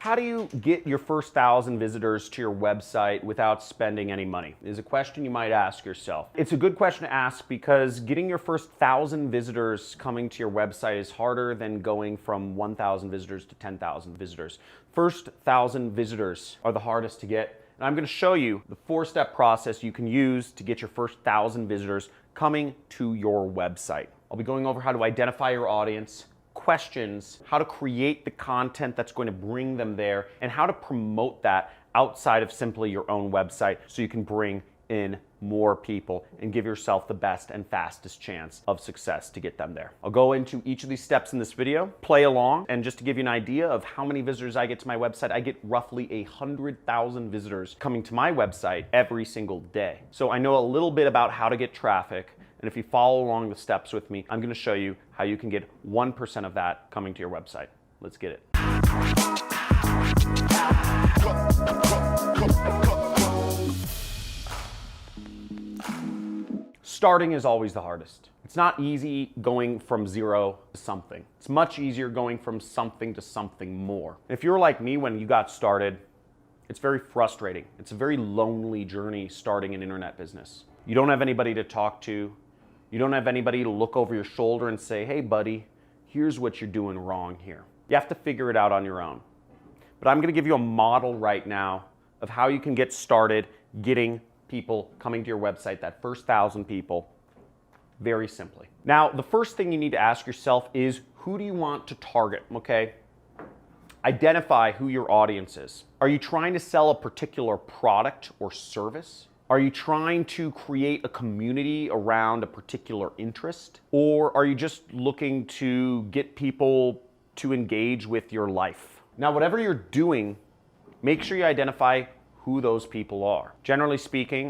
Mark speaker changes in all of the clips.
Speaker 1: How do you get your first 1,000 visitors to your website without spending any money? Is a question you might ask yourself. It's a good question to ask because getting your first 1,000 visitors coming to your website is harder than going from 1,000 visitors to 10,000 visitors. First 1,000 visitors are the hardest to get. And I'm going to show you the 4-step process you can use to get your first 1,000 visitors coming to your website. I'll be going over how to identify your audience, questions, how to create the content that's going to bring them there, and how to promote that outside of simply your own website so you can bring in more people and give yourself the best and fastest chance of success to get them there. I'll go into each of these steps in this video, play along, and just to give you an idea of how many visitors I get to my website, I get roughly 100,000 visitors coming to my website every single day. So I know a little bit about how to get traffic, and if you follow along the steps with me, I'm going to show you how you can get 1% of that coming to your website. Let's get it. Starting is always the hardest. It's not easy going from zero to something. It's much easier going from something to something more. If you're like me when you got started, it's very frustrating. It's a very lonely journey starting an internet business. You don't have anybody to talk to. You don't have anybody to look over your shoulder and say, hey buddy, here's what you're doing wrong here. You have to figure it out on your own. But I'm going to give you a model right now of how you can get started getting people coming to your website, that first 1,000 people, very simply. Now, the first thing you need to ask yourself is, who do you want to target, okay? Identify who your audience is. Are you trying to sell a particular product or service? Are you trying to create a community around a particular interest? Or are you just looking to get people to engage with your life? Now, whatever you're doing, make sure you identify who those people are. Generally speaking,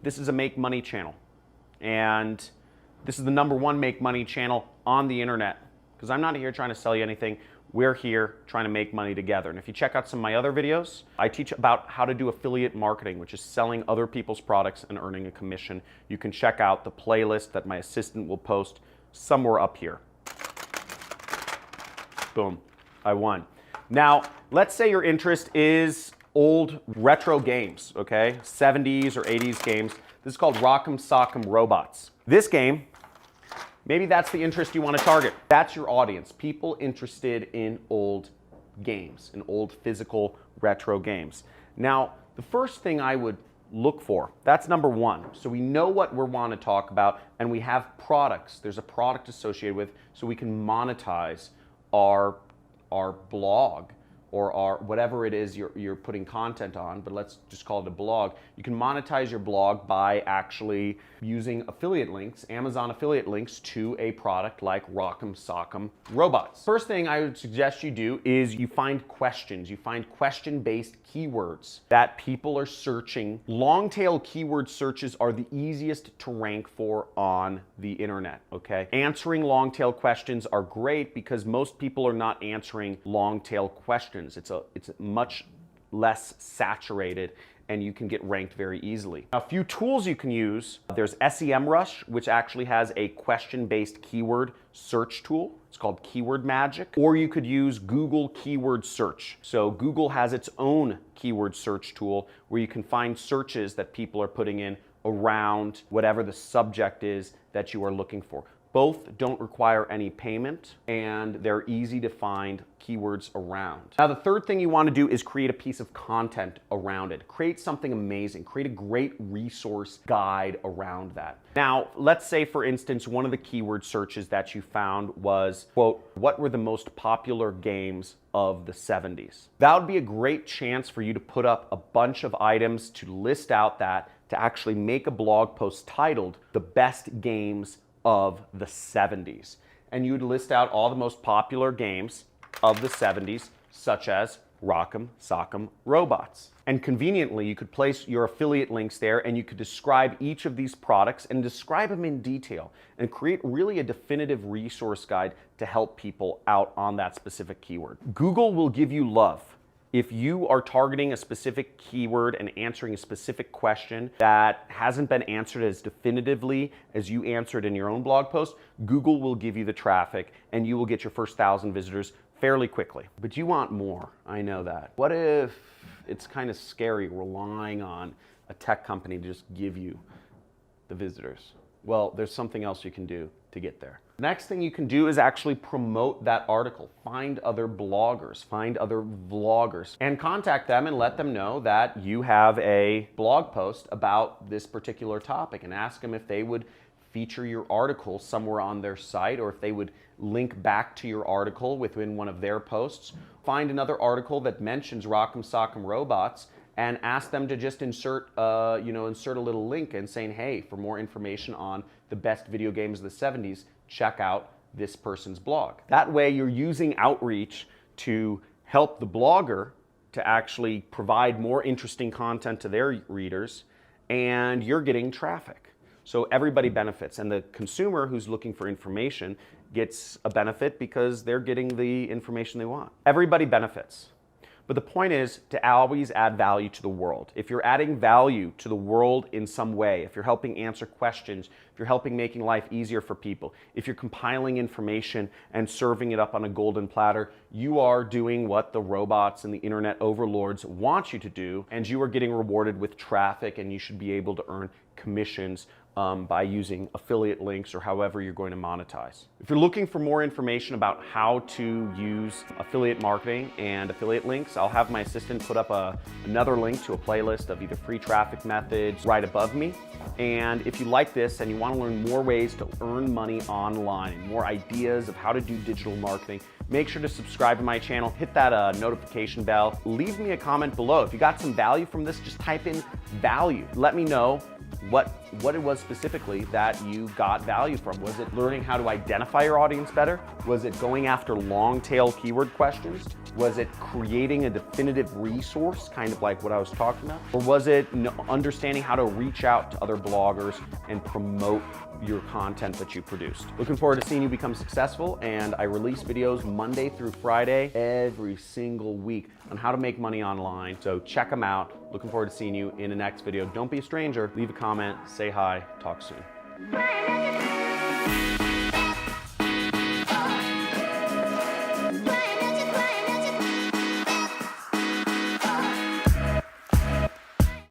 Speaker 1: this is a make money channel. And this is the #1 make money channel on the internet. Because I'm not here trying to sell you anything. We're here trying to make money together. And if you check out some of my other videos, I teach about how to do affiliate marketing, which is selling other people's products and earning a commission. You can check out the playlist that my assistant will post somewhere up here. Boom, I won. Now, let's say your interest is old retro games, okay? 70s or 80s games. This is called Rock'em Sock'em Robots. This game, maybe that's the interest you want to target. That's your audience, people interested in old games, in old physical retro games. Now, the first thing I would look for, that's #1. So we know what we want to talk about and we have products. There's a product associated with, so we can monetize our blog or our whatever it is you're putting content on, but let's just call it a blog. You can monetize your blog by actually using affiliate links, Amazon affiliate links to a product like Rock'em Sock'em Robots. First thing I would suggest you do is you find questions. You find question-based keywords that people are searching. Long-tail keyword searches are the easiest to rank for on the internet, okay? Answering long-tail questions are great because most people are not answering long-tail questions. It's much less saturated and you can get ranked very easily. A few tools you can use. There's SEMrush, which actually has a question-based keyword search tool. It's called Keyword Magic. Or you could use Google Keyword Search. So Google has its own keyword search tool where you can find searches that people are putting in around whatever the subject is that you are looking for. Both don't require any payment and they're easy to find keywords around. Now, the third thing you want to do is create a piece of content around it. Create something amazing. Create a great resource guide around that. Now, let's say, for instance, one of the keyword searches that you found was, quote, what were the most popular games of the 70s? That would be a great chance for you to put up a bunch of items to list out that, to actually make a blog post titled The Best Games of the 70s. And you'd list out all the most popular games of the 70s, such as Rock'em Sock'em Robots. And conveniently, you could place your affiliate links there and you could describe each of these products and describe them in detail and create really a definitive resource guide to help people out on that specific keyword. Google will give you love. If you are targeting a specific keyword and answering a specific question that hasn't been answered as definitively as you answered in your own blog post, Google will give you the traffic and you will get your first 1,000 visitors fairly quickly. But you want more, I know that. What if it's kind of scary relying on a tech company to just give you the visitors? Well, there's something else you can do to get there. Next thing you can do is actually promote that article. Find other bloggers, find other vloggers, and contact them and let them know that you have a blog post about this particular topic, and ask them if they would feature your article somewhere on their site, or if they would link back to your article within one of their posts. Find another article that mentions Rock'em Sock'em Robots and ask them to just insert a little link and saying, hey, for more information on the best video games of the 70s, check out this person's blog. That way you're using outreach to help the blogger to actually provide more interesting content to their readers, and you're getting traffic. So everybody benefits, and the consumer who's looking for information gets a benefit because they're getting the information they want. Everybody benefits. But the point is to always add value to the world. If you're adding value to the world in some way, if you're helping answer questions, if you're helping making life easier for people, if you're compiling information and serving it up on a golden platter, you are doing what the robots and the internet overlords want you to do, and you are getting rewarded with traffic, and you should be able to earn commissions by using affiliate links or however you're going to monetize. If you're looking for more information about how to use affiliate marketing and affiliate links, I'll have my assistant put up another link to a playlist of either free traffic methods right above me. And if you like this and you want to learn more ways to earn money online, more ideas of how to do digital marketing, make sure to subscribe to my channel, hit that notification bell, leave me a comment below. If you got some value from this, just type in value. Let me know what it was specifically that you got value from. Was it learning how to identify your audience better? Was it going after long tail keyword questions? Was it creating a definitive resource, kind of like what I was talking about? Or was it understanding how to reach out to other bloggers and promote your content that you produced? Looking forward to seeing you become successful, and I release videos Monday through Friday every single week on how to make money online. So check them out. Looking forward to seeing you in the next video. Don't be a stranger. Leave a comment, say hi, talk soon.